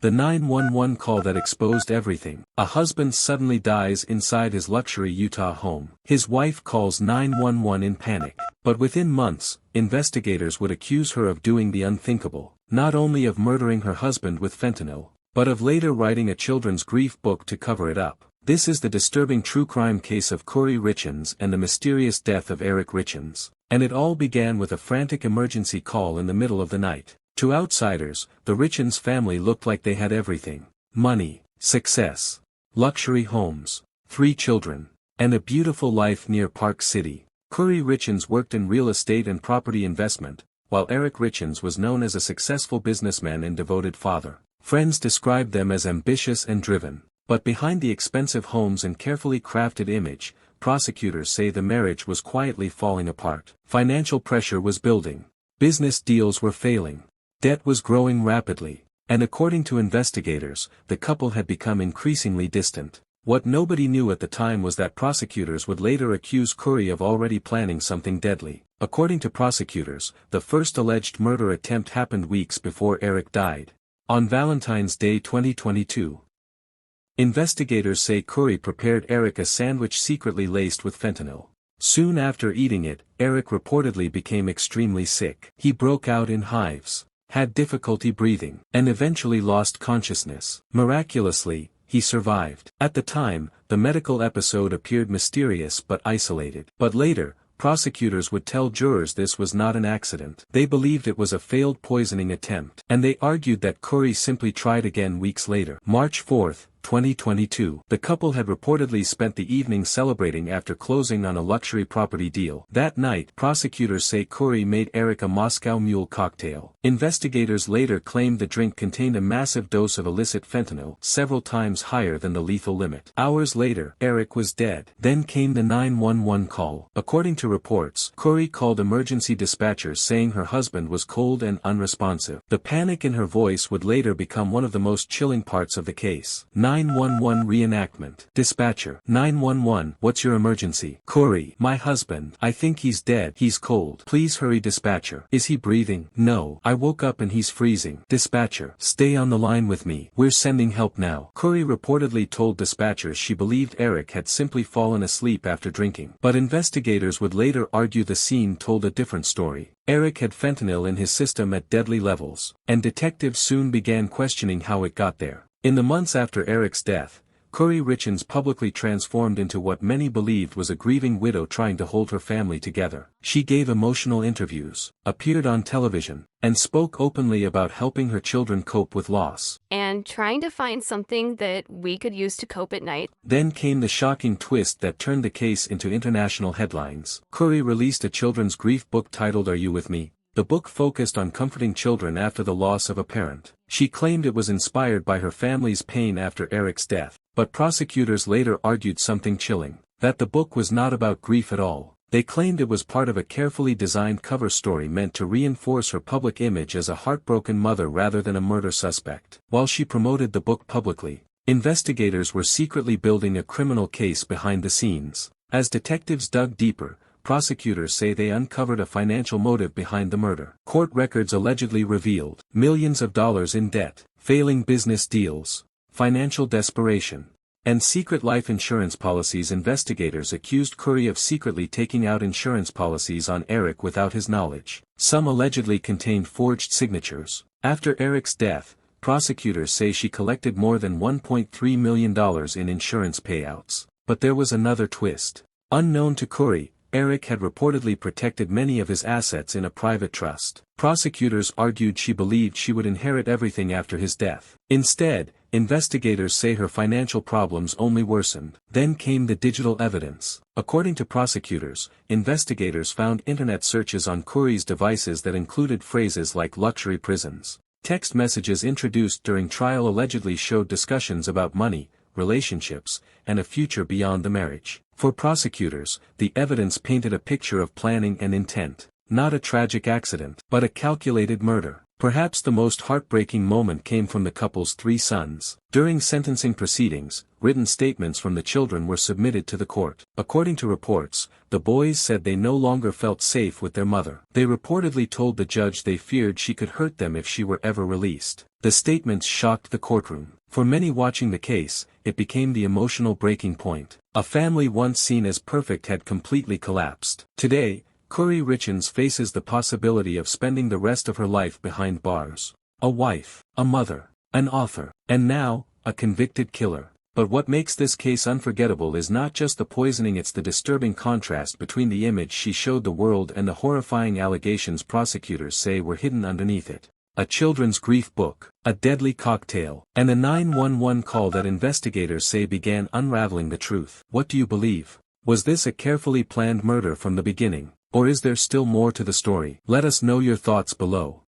The 911 call that exposed everything. A husband suddenly dies inside his luxury Utah home. His wife calls 911 in panic. But within months, investigators would accuse her of doing the unthinkable, not only of murdering her husband with fentanyl, but of later writing a children's grief book to cover it up. This is the disturbing true crime case of Kouri Richins and the mysterious death of Eric Richins. And it all began with a frantic emergency call in the middle of the night. To outsiders, the Richins family looked like they had everything: money, success, luxury homes, 3 children, and a beautiful life near Park City. Kouri Richins worked in real estate and property investment, while Eric Richins was known as a successful businessman and devoted father. Friends described them as ambitious and driven. But behind the expensive homes and carefully crafted image, prosecutors say the marriage was quietly falling apart. Financial pressure was building. Business deals were failing. Debt was growing rapidly. And according to investigators, the couple had become increasingly distant. What nobody knew at the time was that prosecutors would later accuse Kouri of already planning something deadly. According to prosecutors, the first alleged murder attempt happened weeks before Eric died. On Valentine's Day 2022. Investigators say Kouri prepared Eric a sandwich secretly laced with fentanyl. Soon after eating it, Eric reportedly became extremely sick. He broke out in hives, had difficulty breathing, and eventually lost consciousness. Miraculously, he survived. At the time, the medical episode appeared mysterious but isolated. But later, prosecutors would tell jurors this was not an accident. They believed it was a failed poisoning attempt. And they argued that Kouri simply tried again weeks later. March 4, 2022. The couple had reportedly spent the evening celebrating after closing on a luxury property deal. That night, prosecutors say Kouri made Eric a Moscow Mule cocktail. Investigators later claimed the drink contained a massive dose of illicit fentanyl, several times higher than the lethal limit. Hours later, Eric was dead. Then came the 911 call. According to reports, Kouri called emergency dispatchers saying her husband was cold and unresponsive. The panic in her voice would later become one of the most chilling parts of the case. 911 reenactment. Dispatcher: 911, what's your emergency? Kouri: my husband. I think he's dead. He's cold. Please hurry. Dispatcher: is he breathing? No. I woke up and he's freezing. Dispatcher: stay on the line with me. We're sending help now. Kouri reportedly told dispatchers she believed Eric had simply fallen asleep after drinking. But investigators would later argue the scene told a different story. Eric had fentanyl in his system at deadly levels, and detectives soon began questioning how it got there. In the months after Eric's death, Kouri Richins publicly transformed into what many believed was a grieving widow trying to hold her family together. She gave emotional interviews, appeared on television, and spoke openly about helping her children cope with loss. And trying to find something that we could use to cope at night. Then came the shocking twist that turned the case into international headlines. Kouri released a children's grief book titled Are You With Me? The book focused on comforting children after the loss of a parent. She claimed it was inspired by her family's pain after Eric's death, but prosecutors later argued something chilling, that the book was not about grief at all. They claimed it was part of a carefully designed cover story meant to reinforce her public image as a heartbroken mother rather than a murder suspect. While she promoted the book publicly, investigators were secretly building a criminal case behind the scenes. As detectives dug deeper, prosecutors say they uncovered a financial motive behind the murder. Court records allegedly revealed millions of dollars in debt, failing business deals, financial desperation, and secret life insurance policies. Investigators accused Kouri of secretly taking out insurance policies on Eric without his knowledge. Some allegedly contained forged signatures. After Eric's death, prosecutors say she collected more than $1.3 million in insurance payouts. But there was another twist. Unknown to Kouri, Eric had reportedly protected many of his assets in a private trust. Prosecutors argued she believed she would inherit everything after his death. Instead, investigators say her financial problems only worsened. Then came the digital evidence. According to prosecutors, investigators found internet searches on Kouri's devices that included phrases like luxury prisons. Text messages introduced during trial allegedly showed discussions about money, relationships, and a future beyond the marriage. For prosecutors, the evidence painted a picture of planning and intent, not a tragic accident, but a calculated murder. Perhaps the most heartbreaking moment came from the couple's 3 sons. During sentencing proceedings, written statements from the children were submitted to the court. According to reports, the boys said they no longer felt safe with their mother. They reportedly told the judge they feared she could hurt them if she were ever released. The statements shocked the courtroom. For many watching the case, it became the emotional breaking point. A family once seen as perfect had completely collapsed. Today, Kouri Richins faces the possibility of spending the rest of her life behind bars. A wife, a mother, an author, and now, a convicted killer. But what makes this case unforgettable is not just the poisoning, it's the disturbing contrast between the image she showed the world and the horrifying allegations prosecutors say were hidden underneath it. A children's grief book, a deadly cocktail, and a 911 call that investigators say began unraveling the truth. What do you believe? Was this a carefully planned murder from the beginning? Or is there still more to the story? Let us know your thoughts below.